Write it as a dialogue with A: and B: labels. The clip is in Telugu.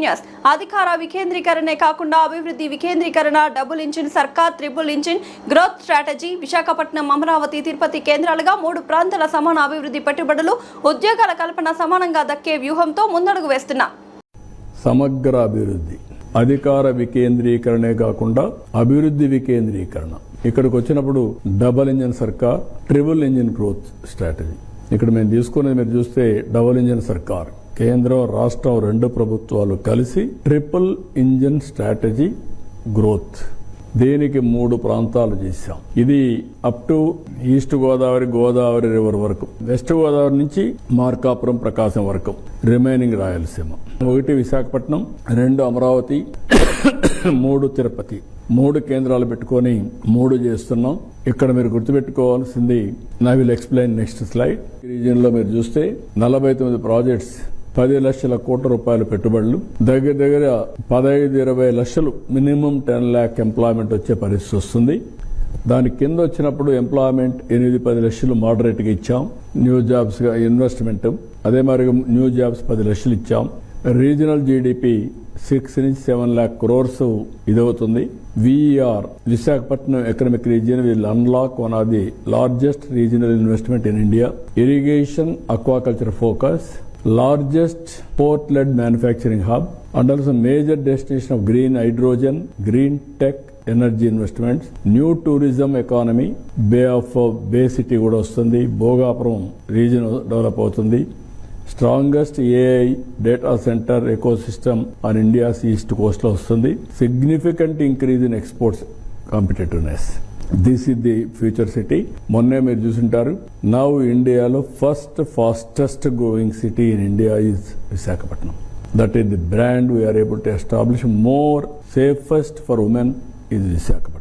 A: న్యూస్. అధికార వికేంద్రీకరణే కాకుండా అభివృద్ధి వికేంద్రీకరణ, డబుల్ ఇంజిన్ సర్కార్, triple engine growth strategy, Visakhapatnam, Amaravati, Tirupati కేంద్రాలుగా 3 ప్రాంతాల సమాన అభివృద్ధి పెట్టుబడులు, ఉద్యోగాల కల్పన సమానంగా దక్కే వ్యూహంతో ముందడుగు వేస్తున్నా.
B: సమగ్ర అభివృద్ధి, అధికార వికేంద్రీకరణే కాకుండా అభివృద్ధి వికేంద్రీకరణ. ఇక్కడికి వచ్చినప్పుడు డబుల్ ఇంజిన్ సర్కార్, ట్రిపుల్ ఇంజిన్ గ్రోత్ స్ట్రాటజీ. ఇక్కడ మేము తీసుకునేది మీరు చూస్తే డబుల్ ఇంజిన్ సర్కార్, కేంద్రం రాష్ట్రం 2 ప్రభుత్వాలు కలిసి ట్రిపుల్ ఇంజిన్ స్ట్రాటజీ గ్రోత్. దీనికి 3 ప్రాంతాలు చేశాం. ఇది up to east Godavari river వరకు, వెస్ట్ గోదావరి నుంచి మార్కాపురం, ప్రకాశం వరకు, రిమైనింగ్ రాయలసీమ. 1 విశాఖపట్నం, 2 అమరావతి, 3 తిరుపతి. 3 కేంద్రాలు పెట్టుకొని 3 చేస్తున్నాం. ఇక్కడ మీరు గుర్తుపెట్టుకోవాల్సింది, నా విల్ ఎక్స్ప్లెయిన్ నెక్స్ట్ స్లైడ్. ఈ రీజియన్ లో మీరు చూస్తే 49 ప్రాజెక్ట్స్, 10 లక్షల కోట్ల రూపాయల పెట్టుబడులు, దగ్గర 15-20 లక్షలు, మినిమం 10 lakh ఎంప్లాయ్మెంట్ వచ్చే పరిస్థితి వస్తుంది. దాని కింద వచ్చినప్పుడు ఎంప్లాయ్మెంట్ 8-10 లక్షలు మోడరేట్ గా ఇచ్చాం. న్యూ జాబ్స్ గా ఇన్వెస్ట్మెంట్, అదే మరి న్యూ జాబ్స్ 10 లక్షలు ఇచ్చాం. రీజనల్ జీడిపి 6-7 lakh crores ఇదవుతుంది. VER, Visakhapatnam economic region, will unlock one of the largest regional investment in India. Irrigation, aquaculture focus, largest port-led manufacturing hub, and also major destination of green hydrogen, green tech, energy investments, new tourism economy, bay city కూడా వస్తుంది. భోగాపురం రీజన్ డెవలప్ అవుతుంది. Strongest AI data center ecosystem on India's east coast లో వస్తుంది. Significant increase in exports competitiveness. This is the future city. మొన్నే మీరు చూసుంటారు, నౌ ఇండియాలో fastest growing city in India is Visakhapatnam. That is the brand we are able to establish. More safest for women is Visakhapatnam.